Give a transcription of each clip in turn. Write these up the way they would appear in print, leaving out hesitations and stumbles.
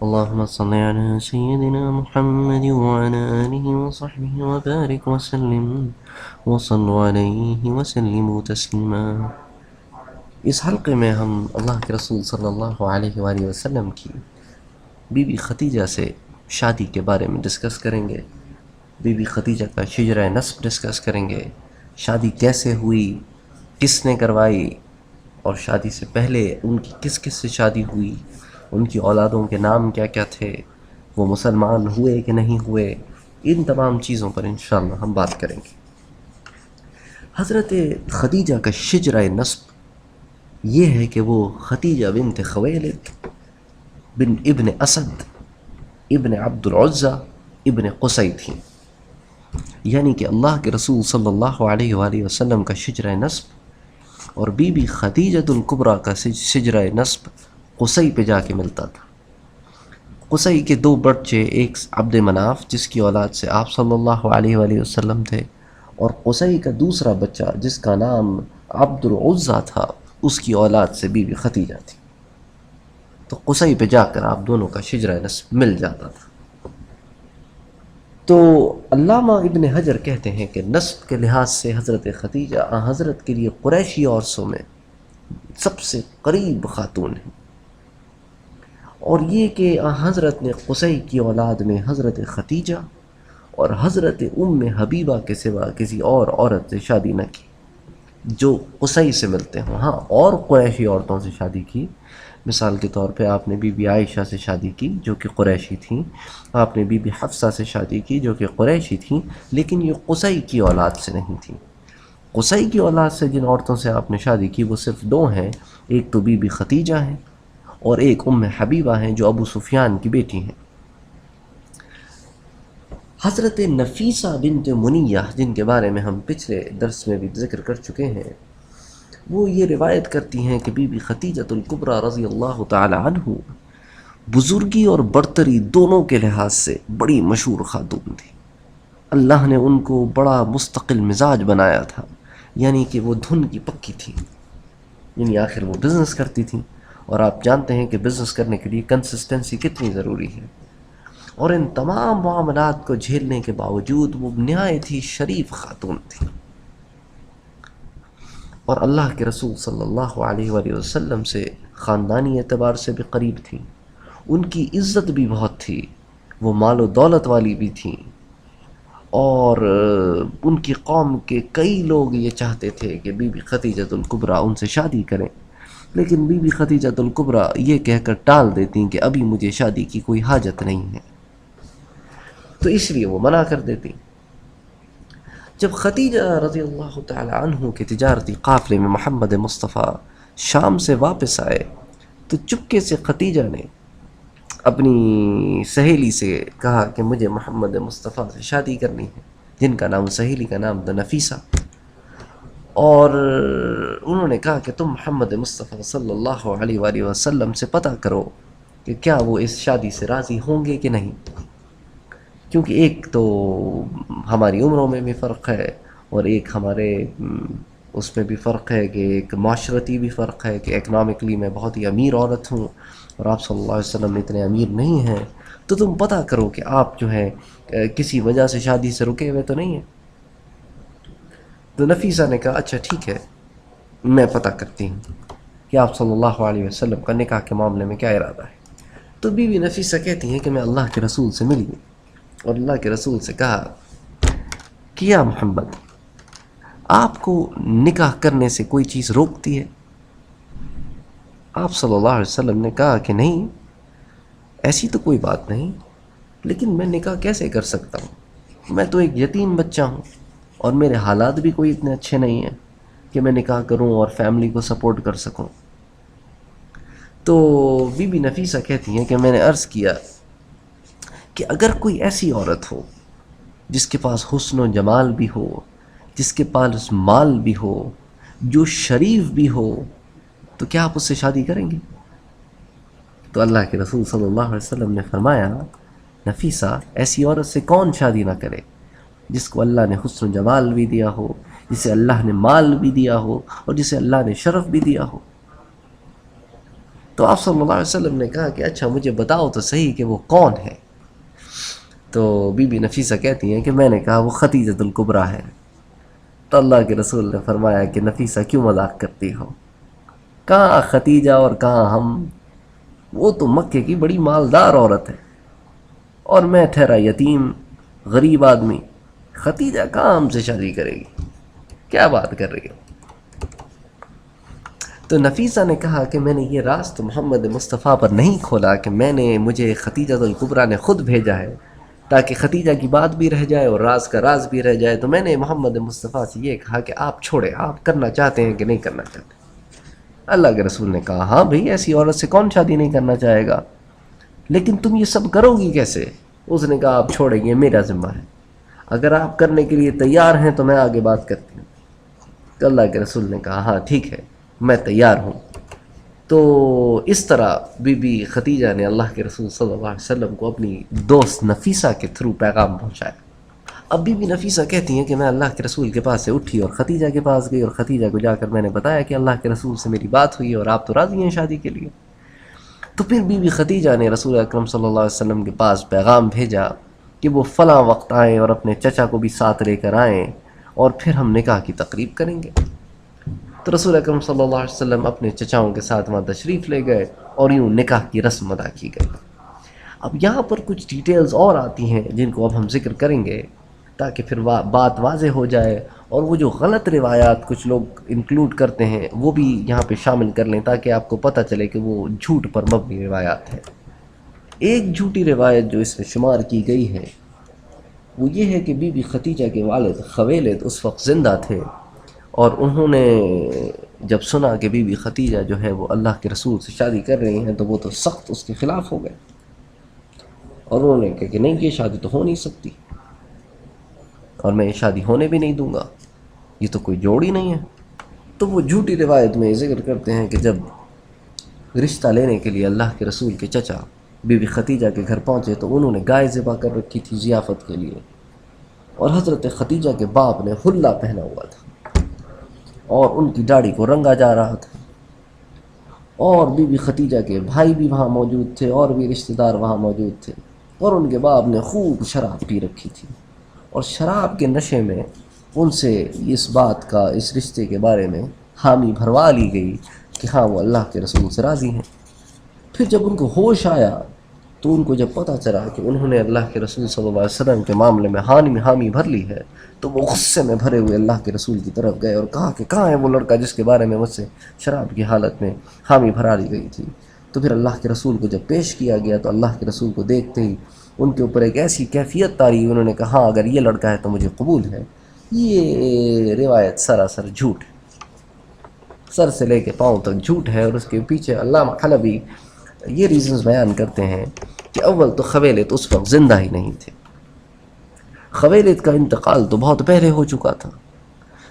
اللهم صل على سيدنا محمد وعلى آله وصحبه وبارك وسلم وصلوا عليه وسلموا تسلیما۔ اس حلقے میں ہم اللہ کے رسول صلی اللہ علیہ وآلہ وسلم کی بی بی ختیجہ سے شادی کے بارے میں ڈسکس کریں گے۔ بی بی ختیجہ کا شجرہ نسب ڈسکس کریں گے، شادی کیسے ہوئی، کس نے کروائی، اور شادی سے پہلے ان کی کس کس سے شادی ہوئی، ان کی اولادوں کے نام کیا کیا تھے، وہ مسلمان ہوئے کہ نہیں ہوئے، ان تمام چیزوں پر انشاءاللہ ہم بات کریں گے۔ حضرت خدیجہ کا شجرہ نسب یہ ہے کہ وہ ختیجہ بنت خویلد بن ابن اسد ابن عبد العزہ ابن قصی تھیں، یعنی کہ اللہ کے رسول صلی اللہ علیہ وآلہ وسلم کا شجرہ نسب اور بی بی خدیجۃ الکبریٰ کا شجرہ نسب قصی پہ جا کے ملتا تھا۔ قصی کے دو بچے، ایک عبد مناف جس کی اولاد سے آپ صلی اللہ علیہ وآلہ وسلم تھے، اور قصی کا دوسرا بچہ جس کا نام عبد العزہ تھا، اس کی اولاد سے بی بی ختیجہ تھی۔ تو قصی پہ جا کر آپ دونوں کا شجرہ نسب مل جاتا تھا۔ تو علامہ ابن حجر کہتے ہیں کہ نسب کے لحاظ سے حضرت خدیجہ حضرت کے لیے قریشی عورتوں میں سب سے قریب خاتون ہیں، اور یہ کہ حضرت نے قصی کی اولاد میں حضرت خدیجہ اور حضرت ام حبیبہ کے سوا کسی اور عورت سے شادی نہ کی جو قصی سے ملتے ہوں۔ ہاں، اور قریشی عورتوں سے شادی کی، مثال کے طور پہ آپ نے بی بی عائشہ سے شادی کی جو کہ قریشی تھیں، آپ نے بی بی حفصہ سے شادی کی جو کہ قریشی تھیں، لیکن یہ قصی کی اولاد سے نہیں تھیں۔ قصی کی اولاد سے جن عورتوں سے آپ نے شادی کی وہ صرف دو ہیں، ایک تو بی بی ختیجہ ہیں اور ایک ام حبیبہ ہیں جو ابو سفیان کی بیٹی ہیں۔ حضرت نفیسہ بنت منیہ جن کے بارے میں ہم پچھلے درس میں بھی ذکر کر چکے ہیں، وہ یہ روایت کرتی ہیں کہ بی بی ختیجۃ الکبریٰ رضی اللہ تعالی عنہ بزرگی اور برتری دونوں کے لحاظ سے بڑی مشہور خاتون تھی۔ اللہ نے ان کو بڑا مستقل مزاج بنایا تھا، یعنی کہ وہ دھن کی پکی تھیں، یعنی آخر وہ بزنس کرتی تھیں، اور آپ جانتے ہیں کہ بزنس کرنے کے لیے کنسسٹنسی کتنی ضروری ہے، اور ان تمام معاملات کو جھیلنے کے باوجود وہ نہایت ہی شریف خاتون تھیں، اور اللہ کے رسول صلی اللہ علیہ وآلہ وسلم سے خاندانی اعتبار سے بھی قریب تھیں، ان کی عزت بھی بہت تھی، وہ مال و دولت والی بھی تھیں، اور ان کی قوم کے کئی لوگ یہ چاہتے تھے کہ بی بی ختیجۃ الکبریٰ ان سے شادی کریں، لیکن بی بی ختیجۃ الکبریٰ یہ کہہ کر ٹال دیتی کہ ابھی مجھے شادی کی کوئی حاجت نہیں ہے، تو اس لیے وہ منع کر دیتی۔ جب ختیجہ رضی اللہ تعالی عنہ کے تجارتی قافلے میں محمد مصطفیٰ شام سے واپس آئے تو چپکے سے ختیجہ نے اپنی سہیلی سے کہا کہ مجھے محمد مصطفیٰ سے شادی کرنی ہے، جن کا نام سہیلی کا نام تھا نفیسہ، اور انہوں نے کہا کہ تم محمد مصطفیٰ صلی اللہ علیہ وآلہ وسلم سے پتہ کرو کہ کیا وہ اس شادی سے راضی ہوں گے کہ نہیں، کیونکہ ایک تو ہماری عمروں میں بھی فرق ہے، اور ایک ہمارے اس میں بھی فرق ہے کہ ایک معاشرتی بھی فرق ہے کہ اکنامکلی میں بہت ہی امیر عورت ہوں اور آپ صلی اللہ علیہ وسلم اتنے امیر نہیں ہیں، تو تم پتہ کرو کہ آپ جو ہے کسی وجہ سے شادی سے رکے ہوئے تو نہیں ہیں۔ تو نفیسہ نے کہا اچھا ٹھیک ہے، میں پتہ کرتی ہوں کہ آپ صلی اللہ علیہ وسلم کا نکاح کے معاملے میں کیا ارادہ ہے۔ تو بی بی نفیسہ کہتی ہیں کہ میں اللہ کے رسول سے ملی اور اللہ کے رسول سے کہا کہ یا محمد، آپ کو نکاح کرنے سے کوئی چیز روکتی ہے؟ آپ صلی اللہ علیہ وسلم نے کہا کہ نہیں، ایسی تو کوئی بات نہیں، لیکن میں نکاح کیسے کر سکتا ہوں؟ میں تو ایک یتیم بچہ ہوں اور میرے حالات بھی کوئی اتنے اچھے نہیں ہیں کہ میں نکاح کروں اور فیملی کو سپورٹ کر سکوں۔ تو بی بی نفیسہ کہتی ہیں کہ میں نے عرض کیا کہ اگر کوئی ایسی عورت ہو جس کے پاس حسن و جمال بھی ہو، جس کے پاس مال بھی ہو، جو شریف بھی ہو، تو کیا آپ اس سے شادی کریں گے؟ تو اللہ کے رسول صلی اللہ علیہ وسلم نے فرمایا نفیسہ، ایسی عورت سے کون شادی نہ کرے جس کو اللہ نے حسن و جمال بھی دیا ہو، جسے اللہ نے مال بھی دیا ہو، اور جسے اللہ نے شرف بھی دیا ہو۔ تو آپ صلی اللہ علیہ وسلم نے کہا کہ اچھا مجھے بتاؤ تو صحیح کہ وہ کون ہے. تو بی بی نفیسہ کہتی ہیں کہ میں نے کہا وہ خدیجۃ الکبریٰ ہے. تو اللہ کے رسول نے فرمایا کہ نفیسہ کیوں مذاق کرتی ہو، کہاں خدیجہ اور کہاں ہم، وہ تو مکے کی بڑی مالدار عورت ہے اور میں ٹھہرا یتیم غریب آدمی، خدیجہ کہاں ہم سے شادی کرے گی، کیا بات کر رہی ہو. تو نفیسہ نے کہا کہ میں نے یہ راز تو محمد مصطفیٰ پر نہیں کھولا کہ مجھے خدیجۃ الکبریٰ نے خود بھیجا ہے تاکہ خدیجہ کی بات بھی رہ جائے اور راز کا راز بھی رہ جائے. تو میں نے محمد مصطفیٰ سے یہ کہا کہ آپ چھوڑیں، آپ کرنا چاہتے ہیں کہ نہیں کرنا چاہتے. اللہ کے رسول نے کہا ہاں بھئی ایسی عورت سے کون شادی نہیں کرنا چاہے گا، لیکن تم یہ سب کرو گی کیسے. اس نے کہا آپ چھوڑیں، یہ میرا ذمہ ہے، اگر آپ کرنے کے لیے تیار ہیں تو میں آگے بات کرتی ہوں. تو اللہ کے رسول نے کہا ہاں ٹھیک ہے میں تیار ہوں. تو اس طرح بی بی خدیجہ نے اللہ کے رسول صلی اللہ علیہ وسلم کو اپنی دوست نفیسہ کے تھرو پیغام پہنچایا. اب بی بی نفیسہ کہتی ہیں کہ میں اللہ کے رسول کے پاس سے اٹھی اور خدیجہ کے پاس گئی اور خدیجہ کو جا کر میں نے بتایا کہ اللہ کے رسول سے میری بات ہوئی اور آپ تو راضی ہیں شادی کے لیے. تو پھر بی بی خدیجہ نے رسول اکرم صلی اللہ علیہ وسلم کے پاس پیغام بھیجا کہ وہ فلاں وقت آئیں اور اپنے چچا کو بھی ساتھ لے کر آئیں اور پھر ہم نکاح کی تقریب کریں گے. تو رسول اکرم صلی اللہ علیہ وسلم اپنے چچاؤں کے ساتھ وہاں تشریف لے گئے اور یوں نکاح کی رسم ادا کی گئی. اب یہاں پر کچھ ڈیٹیلز اور آتی ہیں جن کو اب ہم ذکر کریں گے تاکہ پھر بات واضح ہو جائے، اور وہ جو غلط روایات کچھ لوگ انکلوڈ کرتے ہیں وہ بھی یہاں پہ شامل کر لیں تاکہ آپ کو پتہ چلے کہ وہ جھوٹ پر مبنی روایات ہیں. ایک جھوٹی روایت جو اس میں شمار کی گئی ہے وہ یہ ہے کہ بی بی خدیجہ کے والد خویلد اس وقت زندہ تھے، اور انہوں نے جب سنا کہ بی بی خدیجہ جو ہے وہ اللہ کے رسول سے شادی کر رہی ہیں تو وہ تو سخت اس کے خلاف ہو گئے، اور انہوں نے کہا کہ نہیں یہ شادی تو ہو نہیں سکتی اور میں یہ شادی ہونے بھی نہیں دوں گا، یہ تو کوئی جوڑ ہی نہیں ہے. تو وہ جھوٹی روایت میں ذکر کرتے ہیں کہ جب رشتہ لینے کے لیے اللہ کے رسول کے چچا بی بی خدیجہ کے گھر پہنچے تو انہوں نے گائے ذبح کر رکھی تھی ضیافت کے لیے، اور حضرت خدیجہ کے باپ نے حلہ پہنا ہوا تھا اور ان کی داڑھی کو رنگا جا رہا تھا، اور بی بی خدیجہ کے بھائی بھی وہاں موجود تھے اور بھی رشتہ دار وہاں موجود تھے، اور ان کے باپ نے خوب شراب پی رکھی تھی، اور شراب کے نشے میں ان سے اس بات کا اس رشتے کے بارے میں حامی بھروا لی گئی کہ ہاں وہ اللہ کے رسول سے راضی ہیں. پھر جب ان کو ہوش آیا تو ان کو جب پتہ چلا کہ انہوں نے اللہ کے رسول صلی اللہ علیہ وسلم کے معاملے میں حامی بھر لی ہے تو وہ غصے میں بھرے ہوئے اللہ کے رسول کی طرف گئے اور کہا کہ کہاں ہے وہ لڑکا جس کے بارے میں مجھ سے شراب کی حالت میں حامی بھرا لی گئی تھی. تو پھر اللہ کے رسول کو جب پیش کیا گیا تو اللہ کے رسول کو دیکھتے ہی ان کے اوپر ایک ایسی کیفیت طاری، انہوں نے کہا ہاں اگر یہ لڑکا ہے تو مجھے قبول ہے. یہ روایت سراسر جھوٹ ہے، سر سے لے کے پاؤں تک جھوٹ ہے، اور اس کے پیچھے علامہ حلبی یہ ریزنز بیان کرتے ہیں کہ اول تو خویلد اس وقت زندہ ہی نہیں تھے، خویلد کا انتقال تو بہت پہلے ہو چکا تھا.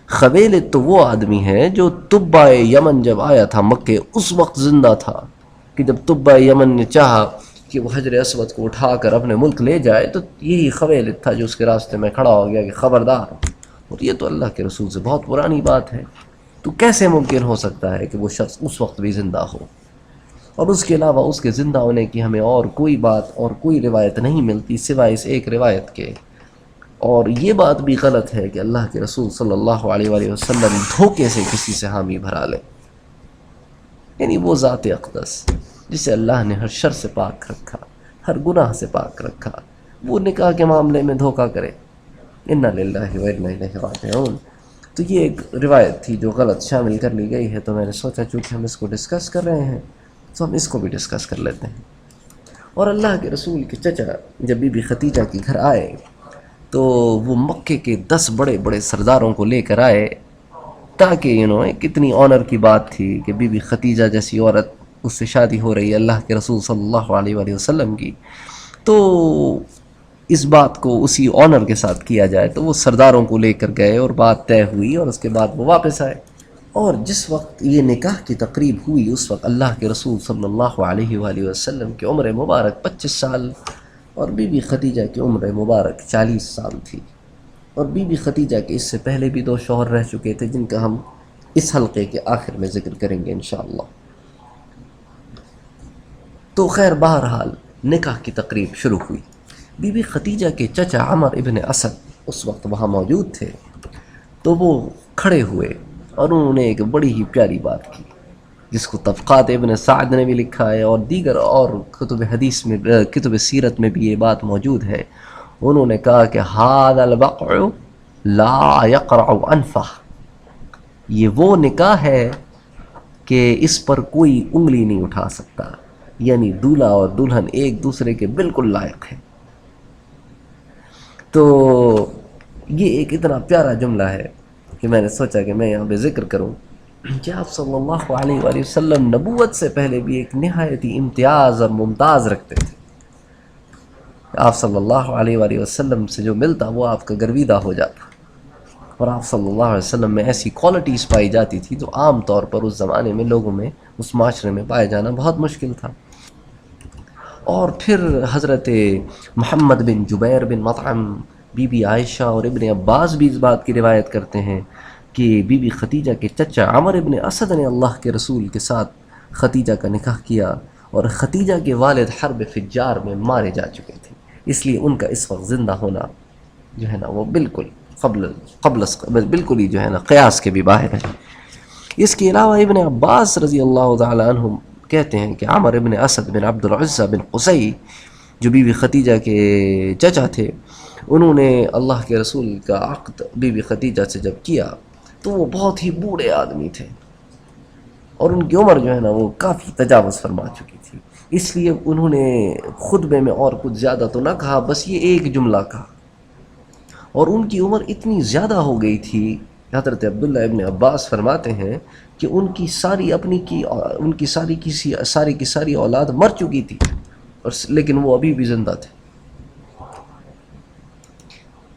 خویلد تو وہ آدمی ہے جو طبہ یمن جب آیا تھا مکے اس وقت زندہ تھا، کہ جب طبہ یمن نے چاہا کہ وہ حجر اسود کو اٹھا کر اپنے ملک لے جائے تو یہی خویلد تھا جو اس کے راستے میں کھڑا ہو گیا کہ خبردار. اور یہ تو اللہ کے رسول سے بہت پرانی بات ہے، تو کیسے ممکن ہو سکتا ہے کہ وہ شخص اس وقت بھی زندہ ہو. اور اس کے علاوہ اس کے زندہ ہونے کی ہمیں اور کوئی بات اور کوئی روایت نہیں ملتی سوائے اس ایک روایت کے. اور یہ بات بھی غلط ہے کہ اللہ کے رسول صلی اللہ علیہ وآلہ وسلم دھوکے سے کسی سے حامی بھرا لے، یعنی وہ ذات اقدس جسے اللہ نے ہر شر سے پاک رکھا، ہر گناہ سے پاک رکھا، وہ نکاح کے معاملے میں دھوکہ کرے. انا للہ و انا الیہ راجعون. تو یہ ایک روایت تھی جو غلط شامل کر لی گئی ہے، تو میں نے سوچا چونکہ ہم اس کو ڈسکس کر رہے ہیں تو ہم اس کو بھی ڈسکس کر لیتے ہیں. اور اللہ کے رسول کے چچا جب بی بی خدیجہ کے گھر آئے تو وہ مکے کے 10 بڑے بڑے سرداروں کو لے کر آئے، تاکہ کتنی آنر کی بات تھی کہ بی بی خدیجہ جیسی عورت اس سے شادی ہو رہی ہے اللہ کے رسول صلی اللہ علیہ وآلہ وسلم کی، تو اس بات کو اسی آنر کے ساتھ کیا جائے. تو وہ سرداروں کو لے کر گئے اور بات طے ہوئی، اور اس کے بعد وہ واپس آئے. اور جس وقت یہ نکاح کی تقریب ہوئی اس وقت اللہ کے رسول صلی اللہ علیہ وآلہ وسلم کی عمر مبارک 25 سال اور بی بی خدیجہ کی عمر مبارک 40 سال تھی. اور بی بی خدیجہ کے اس سے پہلے بھی 2 شوہر رہ چکے تھے جن کا ہم اس حلقے کے آخر میں ذکر کریں گے انشاءاللہ. تو خیر بہرحال نکاح کی تقریب شروع ہوئی. بی بی خدیجہ کے چچا عمر ابن اسد اس وقت وہاں موجود تھے. تو وہ کھڑے ہوئے اور انہوں نے ایک بڑی ہی پیاری بات کی، جس کو طبقات ابن سعد نے بھی لکھا ہے اور دیگر اور کتب حدیث میں، کتب سیرت میں بھی یہ بات موجود ہے. انہوں نے کہا کہ ھذا البقع لا یقرع انفہ، یہ وہ نکاح ہے کہ اس پر کوئی انگلی نہیں اٹھا سکتا، یعنی دولہا اور دلہن ایک دوسرے کے بالکل لائق ہیں. تو یہ ایک اتنا پیارا جملہ ہے کہ میں نے سوچا کہ میں یہاں پہ ذکر کروں کہ آپ صلی اللہ علیہ وآلہ وسلم نبوت سے پہلے بھی ایک نہایت ہی امتیاز اور ممتاز رکھتے تھے. آپ صلی اللہ علیہ وآلہ وسلم سے جو ملتا وہ آپ کا گرویدہ ہو جاتا، اور آپ صلی اللہ علیہ وسلم میں ایسی کوالٹیز پائی جاتی تھی جو عام طور پر اس زمانے میں لوگوں میں، اس معاشرے میں پائے جانا بہت مشکل تھا. اور پھر حضرت محمد بن جبیر بن مطعم، بی بی عائشہ اور ابن عباس بھی اس بات کی روایت کرتے ہیں کہ بی بی خدیجہ کے چچا عمر ابن اسد نے اللہ کے رسول کے ساتھ خدیجہ کا نکاح کیا، اور خدیجہ کے والد حرب فجار میں مارے جا چکے تھے، اس لیے ان کا اس وقت زندہ ہونا جو ہے نا وہ بالکل بالکل ہی جو ہے نا قیاس کے بھی باہر ہے. اس کے علاوہ ابن عباس رضی اللہ تعالی عنہم کہتے ہیں کہ عمر ابن اسد بن عبد العزہ بن قصی، جو بی بی خدیجہ کے چچا تھے، انہوں نے اللہ کے رسول کا عقد بی بی خدیجہ سے جب کیا تو وہ بہت ہی بوڑھے آدمی تھے، اور ان کی عمر جو ہے نا وہ کافی تجاوز فرما چکی تھی. اس لیے انہوں نے خطبے میں اور کچھ زیادہ تو نہ کہا، بس یہ ایک جملہ کہا. اور ان کی عمر اتنی زیادہ ہو گئی تھی، حضرت عبداللہ ابن عباس فرماتے ہیں کہ ان کی ساری اولاد مر چکی تھی، لیکن وہ ابھی بھی زندہ تھے.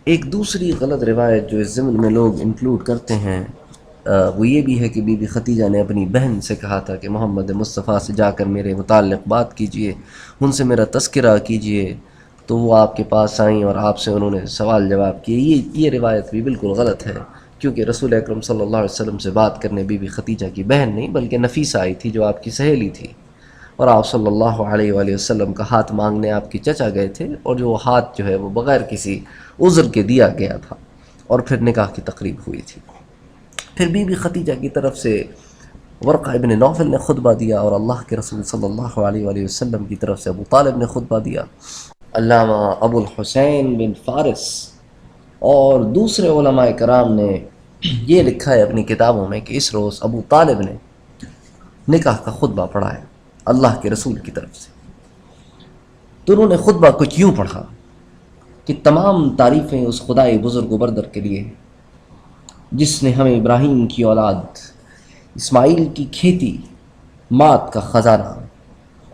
ایک دوسری غلط روایت جو اس ضمن میں لوگ انکلوڈ کرتے ہیں وہ یہ بھی ہے کہ بی بی خدیجہ نے اپنی بہن سے کہا تھا کہ محمد مصطفیٰ سے جا کر میرے متعلق بات کیجئے، ان سے میرا تذکرہ کیجئے. تو وہ آپ کے پاس آئیں اور آپ سے انہوں نے سوال جواب کیے. یہ روایت بھی بالکل غلط ہے، کیونکہ رسول اکرم صلی اللہ علیہ وسلم سے بات کرنے بی بی خدیجہ کی بہن نہیں بلکہ نفیسہ آئی تھی جو آپ کی سہیلی تھی، اور آپ صلی اللہ علیہ وآلہ وسلم کا ہاتھ مانگنے آپ کی چچا گئے تھے، اور جو ہاتھ جو ہے وہ بغیر کسی عذر کے دیا گیا تھا، اور پھر نکاح کی تقریب ہوئی تھی. پھر بی بی خدیجہ کی طرف سے ورقہ ابن نوفل نے خطبہ دیا، اور اللہ کے رسول صلی اللہ علیہ وآلہ وسلم کی طرف سے ابو طالب نے خطبہ دیا. علامہ ابو الحسین بن فارس اور دوسرے علماء کرام نے یہ لکھا ہے اپنی کتابوں میں کہ اس روز ابو طالب نے نکاح کا خطبہ پڑھا ہے اللہ کے رسول کی طرف سے. تو انہوں نے خطبہ کچھ یوں پڑھا کہ تمام تعریفیں اس خدائے بزرگ و بردر کے لیے جس نے ہمیں ابراہیم کی اولاد اسماعیل کی کھیتی مات کا خزانہ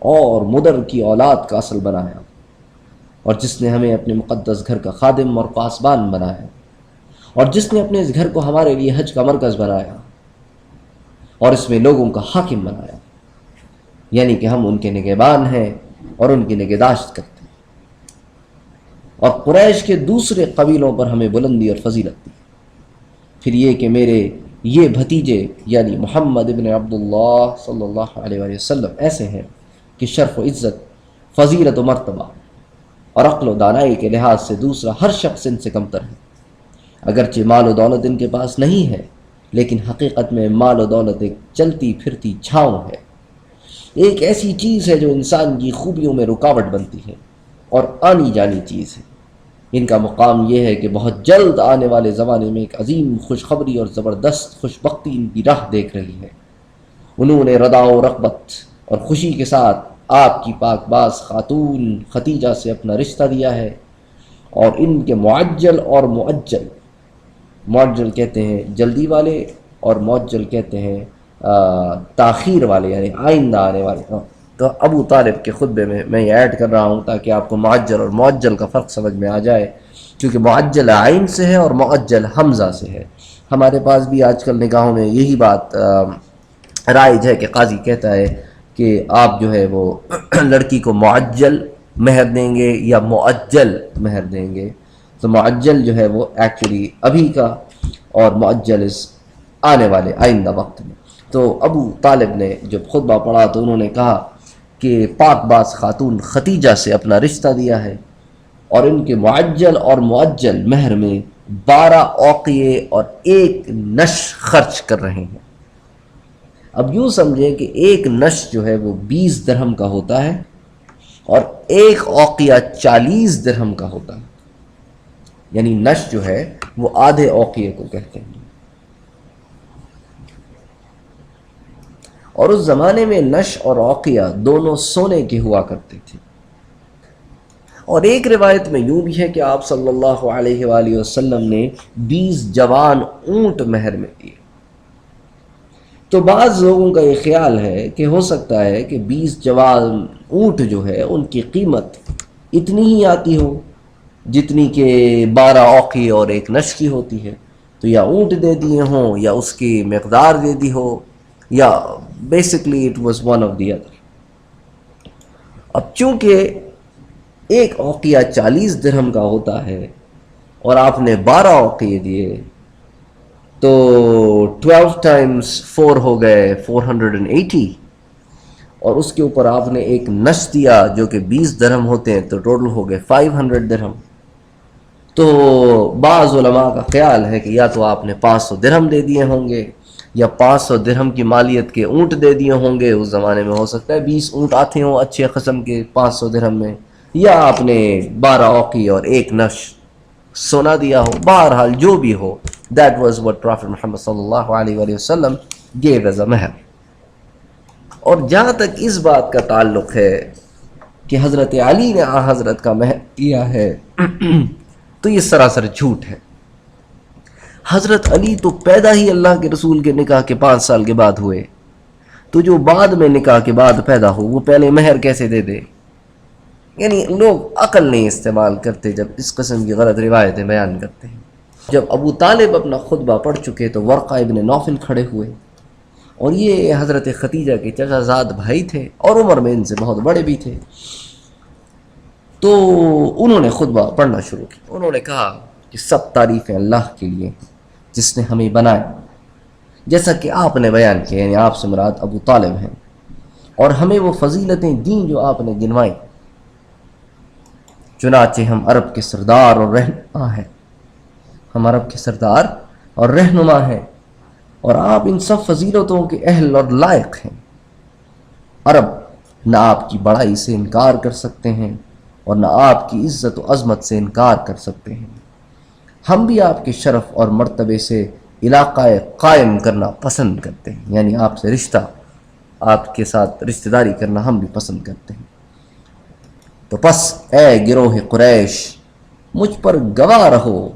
اور مدر کی اولاد کا اصل بنایا، اور جس نے ہمیں اپنے مقدس گھر کا خادم اور پاسبان بنایا، اور جس نے اپنے اس گھر کو ہمارے لیے حج کا مرکز بنایا اور اس میں لوگوں کا حاکم بنایا، یعنی کہ ہم ان کے نگہبان ہیں اور ان کی نگہداشت کرتے ہیں، اور قریش کے دوسرے قبیلوں پر ہمیں بلندی اور فضیلت دی. پھر یہ کہ میرے یہ بھتیجے یعنی محمد ابن عبداللہ صلی اللہ علیہ وآلہ وسلم ایسے ہیں کہ شرف و عزت، فضیلت و مرتبہ اور عقل و دانائی کے لحاظ سے دوسرا ہر شخص ان سے کمتر ہے. اگرچہ مال و دولت ان کے پاس نہیں ہے، لیکن حقیقت میں مال و دولت ایک چلتی پھرتی چھاؤں ہے، ایک ایسی چیز ہے جو انسان کی خوبیوں میں رکاوٹ بنتی ہے اور آنی جانی چیز ہے. ان کا مقام یہ ہے کہ بہت جلد آنے والے زمانے میں ایک عظیم خوشخبری اور زبردست خوشبختی ان کی راہ دیکھ رہی ہے. انہوں نے رضا و رغبت اور خوشی کے ساتھ آپ کی پاک باز خاتون خدیجہ سے اپنا رشتہ دیا ہے، اور ان کے معجل اور معجل کہتے ہیں جلدی والے، اور معجل کہتے ہیں تاخیر والے، یعنی آئندہ آنے والے. تو ابو طالب کے خطبے میں یہ ایڈ کر رہا ہوں تاکہ آپ کو معجل اور معجل کا فرق سمجھ میں آ جائے، کیونکہ معجل عین سے ہے اور معجل حمزہ سے ہے. ہمارے پاس بھی آج کل نکاحوں میں یہی بات رائج ہے کہ قاضی کہتا ہے کہ آپ جو ہے وہ لڑکی کو معجل مہر دیں گے یا معجل مہر دیں گے. تو معجل جو ہے وہ ایکچولی ابھی کا، اور معجل اس آنے والے آئندہ وقت میں. تو ابو طالب نے جب خطبہ پڑھا تو انہوں نے کہا کہ پاک باز خاتون ختیجہ سے اپنا رشتہ دیا ہے، اور ان کے معجل اور معجل مہر میں 12 اوقیے اور 1 نش خرچ کر رہے ہیں۔ اب یوں سمجھیں کہ 1 نش جو ہے وہ 20 درہم کا ہوتا ہے، اور 1 اوقیہ 40 درہم کا ہوتا ہے، یعنی نش جو ہے وہ آدھے اوقیے کو کہتے ہیں۔ اور اس زمانے میں نش اور اوقیہ دونوں سونے کے ہوا کرتے تھے۔ اور ایک روایت میں یوں بھی ہے کہ آپ صلی اللہ علیہ وآلہ وسلم نے 20 جوان اونٹ مہر میں دیے۔ تو بعض لوگوں کا یہ خیال ہے کہ ہو سکتا ہے کہ 20 جوان اونٹ جو ہے ان کی قیمت اتنی ہی آتی ہو جتنی کہ 12 اوقی اور 1 نش کی ہوتی ہے، تو یا اونٹ دے دیے ہوں یا اس کی مقدار دے دی ہو، یا basically it was one of the other. اب چونکہ 1 اوقیہ 40 درہم کا ہوتا ہے اور آپ نے 12 اوقیے دیے، تو 12 ٹائمز 4 ہو گئے 480، اور اس کے اوپر آپ نے 1 نش دیا جو کہ 20 درہم ہوتے ہیں، تو ٹوٹل ہو گئے 500 درہم۔ تو بعض علماء کا خیال ہے کہ یا تو آپ نے 500 درہم دے دیے ہوں گے، یا 500 درہم کی مالیت کے اونٹ دے دیے ہوں گے۔ اس زمانے میں ہو سکتا ہے 20 اونٹ آتے ہوں اچھے قسم کے 500 درہم میں، یا آپ نے 12 اوقی اور 1 نش سونا دیا ہو۔ بہرحال جو بھی ہو، that was what Prophet Muhammad صلی اللہ علیہ وآلہ وسلم gave as a مہر۔ اور جہاں تک اس بات کا تعلق ہے کہ حضرت علی نے حضرت کا مہر کیا ہے، تو یہ سراسر جھوٹ ہے۔ حضرت علی تو پیدا ہی اللہ کے رسول کے نکاح کے 5 سال کے بعد ہوئے، تو جو بعد میں نکاح کے بعد پیدا ہو وہ پہلے مہر کیسے دے دے؟ یعنی لوگ عقل نہیں استعمال کرتے جب اس قسم کی غلط روایتیں بیان کرتے ہیں۔ جب ابو طالب اپنا خطبہ پڑھ چکے تو ورقہ ابن نوفل کھڑے ہوئے، اور یہ حضرت ختیجہ کے چچا زاد بھائی تھے اور عمر میں ان سے بہت بڑے بھی تھے۔ تو انہوں نے خطبہ پڑھنا شروع کیا۔ انہوں نے کہا کہ سب تعریفیں اللہ کے لیے جس نے ہمیں بنایا، جیسا کہ آپ نے بیان کیا، یعنی آپ سے مراد ابو طالب ہیں، اور ہمیں وہ فضیلتیں دیں جو آپ نے گنوائیں۔ چنانچہ ہم عرب کے سردار اور رہنما ہیں، ہم عرب کے سردار اور رہنما ہیں، اور آپ ان سب فضیلتوں کے اہل اور لائق ہیں۔ عرب نہ آپ کی بڑائی سے انکار کر سکتے ہیں اور نہ آپ کی عزت و عظمت سے انکار کر سکتے ہیں۔ ہم بھی آپ کے شرف اور مرتبے سے علاقہ قائم کرنا پسند کرتے ہیں، یعنی آپ سے رشتہ، آپ کے ساتھ رشتہ داری کرنا ہم بھی پسند کرتے ہیں۔ تو پس اے گروہ قریش، مجھ پر گواہ رہو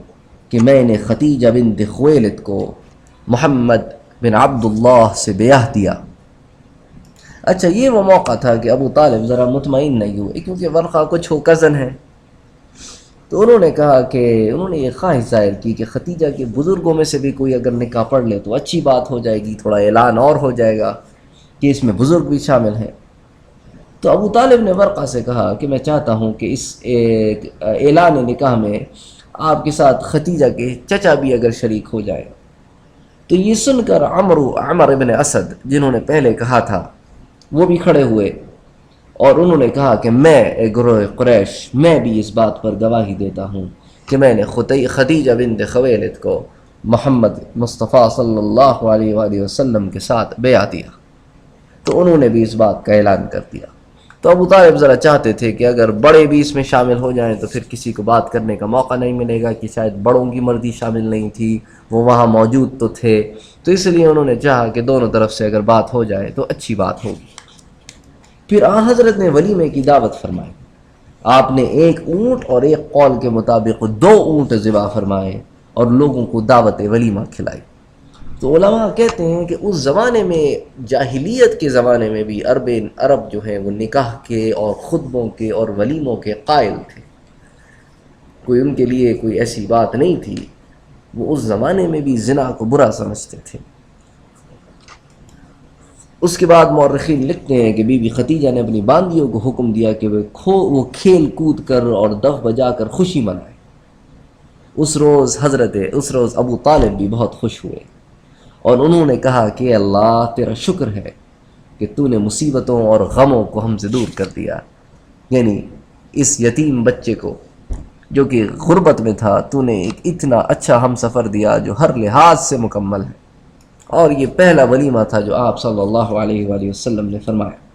کہ میں نے ختیجہ بنت خویلد کو محمد بن عبداللہ سے بیعہ دیا۔ اچھا، یہ وہ موقع تھا کہ ابو طالب ذرا مطمئن نہیں ہوئے، کیونکہ ورقہ کچھ ہو کزن ہے، تو انہوں نے کہا کہ انہوں نے یہ خواہش ظاہر کی کہ ختیجہ کے بزرگوں میں سے بھی کوئی اگر نکاح پڑھ لے تو اچھی بات ہو جائے گی، تھوڑا اعلان اور ہو جائے گا کہ اس میں بزرگ بھی شامل ہیں۔ تو ابو طالب نے ورقہ سے کہا کہ میں چاہتا ہوں کہ اس اعلان نکاح میں آپ کے ساتھ ختیجہ کے چچا بھی اگر شریک ہو جائے۔ تو یہ سن کر عمر ابن اسد، جنہوں نے پہلے کہا تھا، وہ بھی کھڑے ہوئے اور انہوں نے کہا کہ میں گروہ قریش، میں بھی اس بات پر گواہی دیتا ہوں کہ میں نے ختیجہ بنت خویلد کو محمد مصطفیٰ صلی اللہ علیہ وآلہ وسلم کے ساتھ بیعہ دیا۔ تو انہوں نے بھی اس بات کا اعلان کر دیا۔ تو ابو طالب ذرا چاہتے تھے کہ اگر بڑے بھی اس میں شامل ہو جائیں تو پھر کسی کو بات کرنے کا موقع نہیں ملے گا، کہ شاید بڑوں کی مرضی شامل نہیں تھی، وہ وہاں موجود تو تھے، تو اس لیے انہوں نے چاہا کہ دونوں طرف سے اگر بات ہو جائے تو اچھی بات ہوگی۔ پھر حضرت نے ولیمے کی دعوت فرمائی۔ آپ نے 1 اونٹ اور ایک قول کے مطابق 2 اونٹ ذبح فرمائے اور لوگوں کو دعوت ولیمہ کھلائی۔ تو علماء کہتے ہیں کہ اس زمانے میں، جاہلیت کے زمانے میں بھی عرب جو ہیں وہ نکاح کے اور خطبوں کے اور ولیموں کے قائل تھے، کوئی ان کے لیے کوئی ایسی بات نہیں تھی، وہ اس زمانے میں بھی زنا کو برا سمجھتے تھے۔ اس کے بعد مورخین لکھتے ہیں کہ بی بی ختیجہ نے اپنی باندیوں کو حکم دیا کہ وہ کھیل کود کر اور دف بجا کر خوشی منائے۔ اس روز ابو طالب بھی بہت خوش ہوئے اور انہوں نے کہا کہ اللہ تیرا شکر ہے کہ تو نے مصیبتوں اور غموں کو ہم سے دور کر دیا، یعنی اس یتیم بچے کو جو کہ غربت میں تھا تو نے ایک اتنا اچھا ہم سفر دیا جو ہر لحاظ سے مکمل ہے۔ اور یہ پہلا ولیمہ تھا جو آپ صلی اللہ علیہ وآلہ وسلم نے فرمایا۔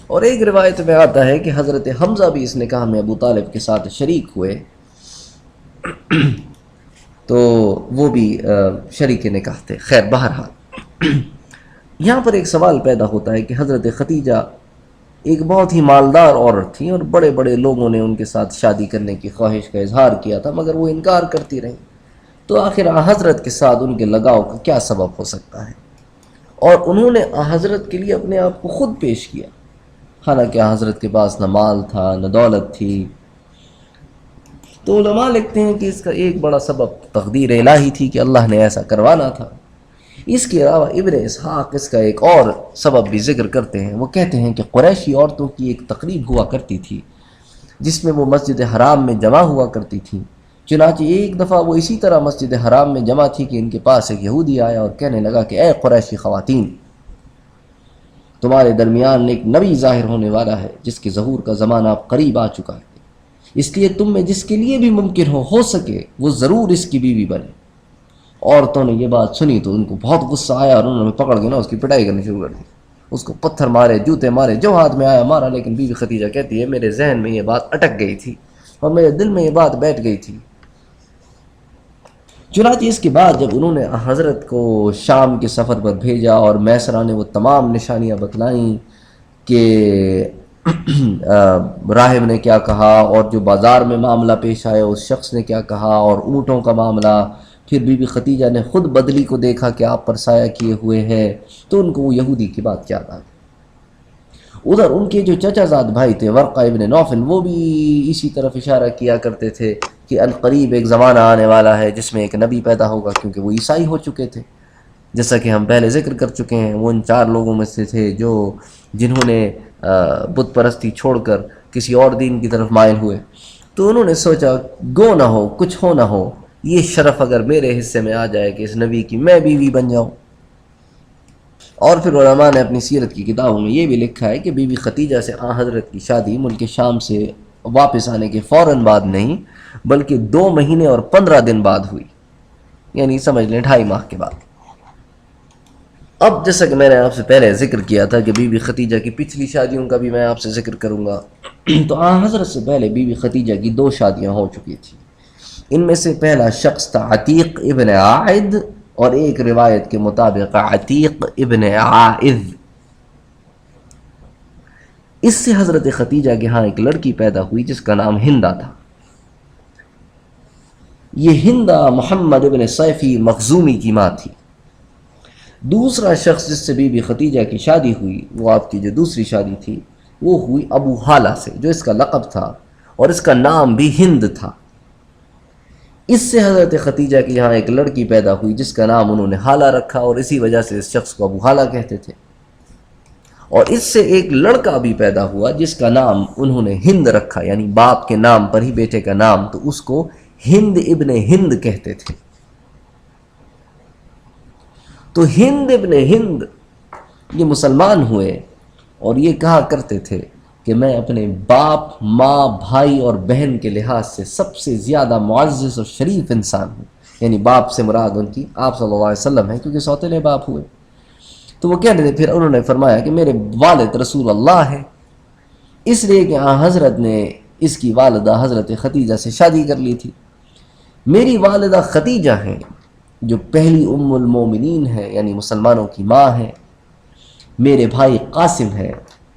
اور ایک روایت میں آتا ہے کہ حضرت حمزہ بھی اس نکاح میں ابو طالب کے ساتھ شریک ہوئے، تو وہ بھی شریک نکاح تھے۔ خیر بہرحال یہاں پر ایک سوال پیدا ہوتا ہے کہ حضرت ختیجہ ایک بہت ہی مالدار عورت تھی اور بڑے بڑے لوگوں نے ان کے ساتھ شادی کرنے کی خواہش کا اظہار کیا تھا، مگر وہ انکار کرتی رہیں، تو آخر حضرت کے ساتھ ان کے لگاؤ کا کیا سبب ہو سکتا ہے؟ اور انہوں نے حضرت کے لیے اپنے آپ کو خود پیش کیا، حالانکہ حضرت کے پاس نہ مال تھا نہ دولت تھی۔ تو علماء لکھتے ہیں کہ اس کا ایک بڑا سبب تقدیر الہی تھی کہ اللہ نے ایسا کروانا تھا۔ اس کے علاوہ ابن اسحاق اس کا ایک اور سبب بھی ذکر کرتے ہیں۔ وہ کہتے ہیں کہ قریشی عورتوں کی ایک تقریب ہوا کرتی تھی جس میں وہ مسجد حرام میں جمع ہوا کرتی تھیں۔ چنانچہ ایک دفعہ وہ اسی طرح مسجد حرام میں جمع تھی کہ ان کے پاس ایک یہودی آیا اور کہنے لگا کہ اے قریشی خواتین، تمہارے درمیان ایک نبی ظاہر ہونے والا ہے جس کے ظہور کا زمانہ اب قریب آ چکا ہے، اس لیے تم میں جس کے لیے بھی ممکن ہو سکے وہ ضرور اس کی بیوی بنے۔ عورتوں نے یہ بات سنی تو ان کو بہت غصہ آیا اور انہوں نے پکڑ کے اس کی پٹائی کرنی شروع کر دی، اس کو پتھر مارے، جوتے مارے، جو ہاتھ میں آیا مارا۔ لیکن بی بی ختیجہ کہتی ہے میرے ذہن میں یہ بات اٹک گئی تھی اور میرے دل میں یہ بات بیٹھ گئی تھی۔ چنانچہ اس کے بعد جب انہوں نے حضرت کو شام کے سفر پر بھیجا اور میسرہ نے وہ تمام نشانیاں بتلائیں کہ راہب نے کیا کہا اور جو بازار میں معاملہ پیش آیا اس شخص نے کیا کہا اور اونٹوں کا معاملہ، پھر بی بی ختیجہ نے خود بدلی کو دیکھا کہ آپ پر سایہ کیے ہوئے ہے، تو ان کو وہ یہودی کی بات یاد آ گئی۔ ادھر ان کے جو چچا زاد بھائی تھے ورقہ ابن نوفل، وہ بھی اسی طرف اشارہ کیا کرتے تھے کہ القریب ایک زمانہ آنے والا ہے جس میں ایک نبی پیدا ہوگا، کیونکہ وہ عیسائی ہو چکے تھے، جیسا کہ ہم پہلے ذکر کر چکے ہیں۔ وہ ان 4 لوگوں میں سے تھے جنہوں نے بت پرستی چھوڑ کر کسی اور دین کی طرف مائل ہوئے، تو انہوں نے سوچا گو نہ ہو کچھ ہو نہ ہو، یہ شرف اگر میرے حصے میں آ جائے کہ اس نبی کی میں بیوی بن جاؤں۔ اور پھر علماء نے اپنی سیرت کی کتابوں میں یہ بھی لکھا ہے کہ بی بی ختیجہ سے حضرت کی شادی ملک شام سے واپس آنے کے فوراً بعد نہیں بلکہ 2 مہینے اور 15 دن بعد ہوئی، یعنی سمجھ لیں 2.5 ماہ کے بعد۔ اب جیسا کہ میں نے آپ سے پہلے ذکر کیا تھا کہ بی بی ختیجہ کی پچھلی شادیوں کا بھی میں آپ سے ذکر کروں گا، تو حضرت سے پہلے بی بی ختیجہ کی 2 شادیاں ہو چکی تھیں۔ ان میں سے پہلا شخص تھا عتیق ابن عائد، اور ایک روایت کے مطابق عتیق ابن عائذ۔ اس سے حضرت ختیجہ کے ہاں ایک لڑکی پیدا ہوئی جس کا نام ہندہ تھا۔ یہ ہندہ محمد ابن سیفی مخزومی کی ماں تھی۔ دوسرا شخص جس سے بی بی ختیجہ کی شادی ہوئی، وہ آپ کی جو دوسری شادی تھی، وہ ہوئی ابو حالہ سے، جو اس کا لقب تھا اور اس کا نام بھی ہند تھا۔ اس سے حضرت ختیجہ کی یہاں ایک لڑکی پیدا ہوئی جس کا نام انہوں نے حالہ رکھا، اور اسی وجہ سے اس شخص کو ابو حالہ کہتے تھے۔ اور اس سے ایک لڑکا بھی پیدا ہوا جس کا نام انہوں نے ہند رکھا، یعنی باپ کے نام پر ہی بیٹے کا نام، تو اس کو ہند ابن ہند کہتے تھے۔ تو ہند ابن ہند یہ مسلمان ہوئے اور یہ کہا کرتے تھے کہ میں اپنے باپ، ماں، بھائی اور بہن کے لحاظ سے سب سے زیادہ معزز اور شریف انسان ہوں، یعنی باپ سے مراد ان کی آپ صلی اللہ علیہ وسلم ہے، کیونکہ سوتیلے باپ ہوئے۔ تو وہ کہتے تھے، پھر انہوں نے فرمایا کہ میرے والد رسول اللہ ہے، اس لیے کہ حضرت نے اس کی والدہ حضرت ختیجہ سے شادی کر لی تھی۔ میری والدہ ختیجہ ہیں جو پہلی ام المومنین ہے، یعنی مسلمانوں کی ماں ہے۔ میرے بھائی قاسم ہے،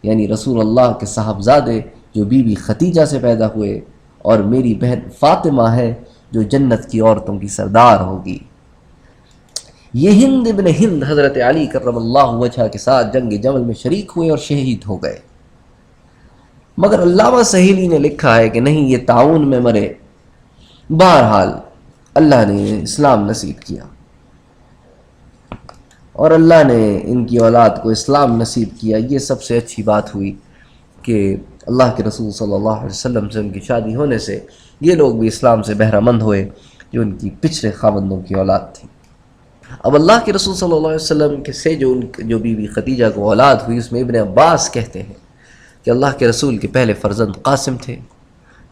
یعنی رسول اللہ کے صاحبزادے جو بی بی ختیجہ سے پیدا ہوئے، اور میری بہن فاطمہ ہے جو جنت کی عورتوں کی سردار ہوگی۔ یہ ہند ابن ہند حضرت علی کرم اللہ وجہہ کے ساتھ جنگ جمل میں شریک ہوئے اور شہید ہو گئے، مگر علامہ سہیلی نے لکھا ہے کہ نہیں، یہ تعاون میں مرے۔ بہرحال اللہ نے اسلام نصیب کیا اور اللہ نے ان کی اولاد کو اسلام نصیب کیا۔ یہ سب سے اچھی بات ہوئی کہ اللہ کے رسول صلی اللہ علیہ وسلم سے ان کی شادی ہونے سے یہ لوگ بھی اسلام سے بہرہ مند ہوئے جو ان کی پچھلے خاوندوں کی اولاد تھی۔ اب اللہ کے رسول صلی اللہ علیہ وسلم کے سے جو بی بی خدیجہ کو اولاد ہوئی، اس میں ابن عباس کہتے ہیں کہ اللہ کے رسول کے پہلے فرزند قاسم تھے،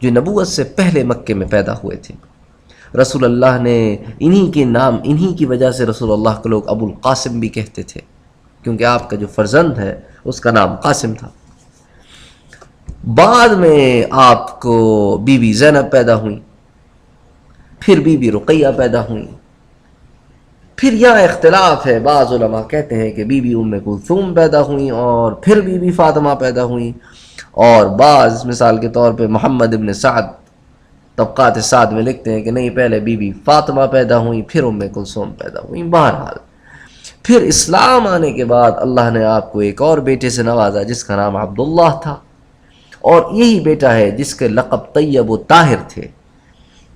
جو نبوت سے پہلے مکے میں پیدا ہوئے تھے۔ رسول اللہ نے انہی کی وجہ سے رسول اللہ کو لوگ ابو القاسم بھی کہتے تھے، کیونکہ آپ کا جو فرزند ہے اس کا نام قاسم تھا۔ بعد میں آپ کو بی بی زینب پیدا ہوئیں، پھر بی بی رقیہ پیدا ہوئیں، پھر یہاں اختلاف ہے، بعض علماء کہتے ہیں کہ بی بی ام کلثوم پیدا ہوئیں اور پھر بی بی فاطمہ پیدا ہوئیں، اور بعض مثال کے طور پہ محمد ابن سعد طبقات سعد میں لکھتے ہیں کہ نہیں، پہلے بی بی فاطمہ پیدا ہوئیں پھر ام کلثوم پیدا ہوئیں۔ بہرحال پھر اسلام آنے کے بعد اللہ نے آپ کو ایک اور بیٹے سے نوازا جس کا نام عبداللہ تھا، اور یہی بیٹا ہے جس کے لقب طیب و طاہر تھے،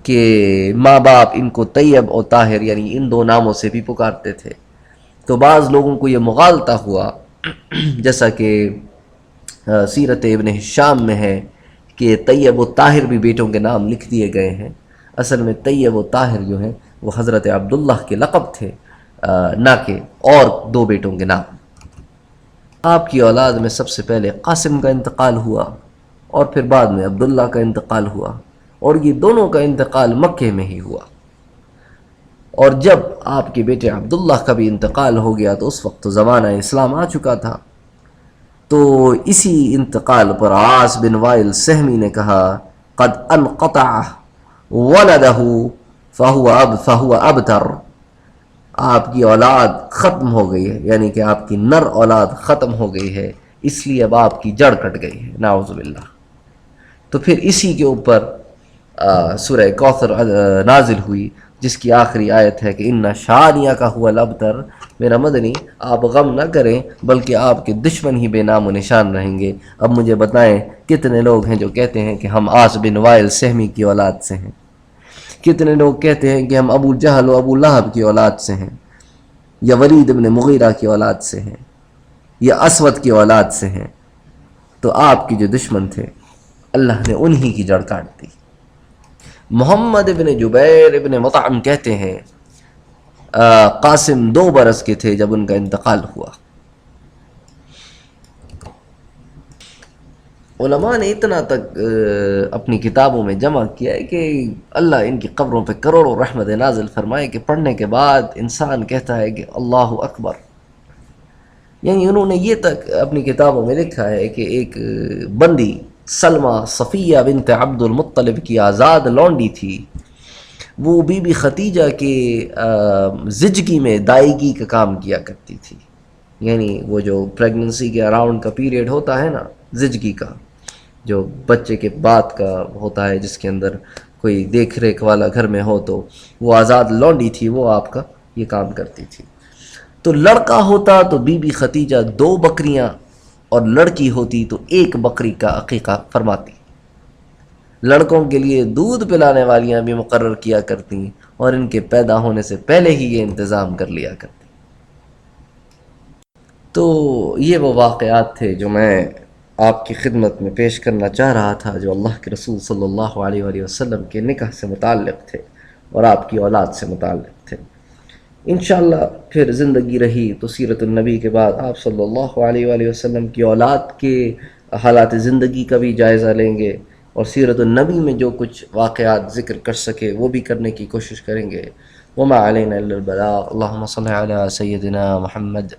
کہ ماں باپ ان کو طیب اور طاہر یعنی ان دو ناموں سے بھی پکارتے تھے۔ تو بعض لوگوں کو یہ مغالطہ ہوا، جیسا کہ سیرت ابن ہشام میں ہے کہ طیب و طاہر بھی بیٹوں کے نام لکھ دیے گئے ہیں۔ اصل میں طیب و طاہر جو ہیں وہ حضرت عبداللہ کے لقب تھے، نہ کہ اور دو بیٹوں کے نام۔ آپ کی اولاد میں سب سے پہلے قاسم کا انتقال ہوا، اور پھر بعد میں عبداللہ کا انتقال ہوا، اور یہ دونوں کا انتقال مکے میں ہی ہوا۔ اور جب آپ کے بیٹے عبداللہ کا بھی انتقال ہو گیا تو اس وقت تو زمانہ اسلام آ چکا تھا۔ تو اسی انتقال پر عاص بن وائل سہمی نے کہا قد انقطع ولدہ فہو ابتر، آپ کی اولاد ختم ہو گئی ہے، یعنی کہ آپ کی نر اولاد ختم ہو گئی ہے، اس لیے اب آپ کی جڑ کٹ گئی ہے، نعوذ باللہ۔ تو پھر اسی کے اوپر سورہ کوثر نازل ہوئی، جس کی آخری آیت ہے کہ ان شانیہ کا ہوا الابتر۔ میرا مدنی آپ غم نہ کریں، بلکہ آپ کے دشمن ہی بے نام و نشان رہیں گے۔ اب مجھے بتائیں کتنے لوگ ہیں جو کہتے ہیں کہ ہم عاص بن وائل سہمی کی اولاد سے ہیں، کتنے لوگ کہتے ہیں کہ ہم ابو جہل و ابو لہب کی اولاد سے ہیں، یا ولید بن مغیرہ کی اولاد سے ہیں، یا اسود کی اولاد سے ہیں۔ تو آپ کی جو دشمن تھے اللہ نے انہی کی جڑ کاٹ دی۔ محمد ابن جبیر ابن مطعم کہتے ہیں قاسم 2 برس کے تھے جب ان کا انتقال ہوا۔ علماء نے اتنا تک اپنی کتابوں میں جمع کیا ہے کہ اللہ ان کی قبروں پہ کروڑوں رحمت نازل فرمائے کہ پڑھنے کے بعد انسان کہتا ہے کہ اللہ اکبر۔ یعنی انہوں نے یہ تک اپنی کتابوں میں لکھا ہے کہ ایک بندی سلمہ صفیہ بنت عبد المطلب کی آزاد لونڈی تھی، وہ بی بی خدیجہ کے زچگی میں دائیگی کا کام کیا کرتی تھی، یعنی وہ جو پریگننسی کے اراؤنڈ کا پیریڈ ہوتا ہے نا، زچگی کا جو بچے کے بعد کا ہوتا ہے، جس کے اندر کوئی دیکھ ریکھ والا گھر میں ہو، تو وہ آزاد لونڈی تھی، وہ آپ کا یہ کام کرتی تھی۔ تو لڑکا ہوتا تو بی بی خدیجہ 2 بکریاں، اور لڑکی ہوتی تو 1 بکری کا عقیقہ فرماتی۔ لڑکوں کے لیے دودھ پلانے والیاں بھی مقرر کیا کرتی، اور ان کے پیدا ہونے سے پہلے ہی یہ انتظام کر لیا کرتی۔ تو یہ وہ واقعات تھے جو میں آپ کی خدمت میں پیش کرنا چاہ رہا تھا، جو اللہ کے رسول صلی اللہ علیہ وآلہ وسلم کے نکاح سے متعلق تھے اور آپ کی اولاد سے متعلق تھے۔ انشاءاللہ پھر زندگی رہی تو سیرت النبی کے بعد آپ صلی اللہ علیہ وآلہ وسلم کی اولاد کے حالات زندگی کا بھی جائزہ لیں گے، اور سیرت النبی میں جو کچھ واقعات ذکر کر سکے وہ بھی کرنے کی کوشش کریں گے۔ وما علینا الا البلاغ۔ اللہم صل علی سیدنا محمد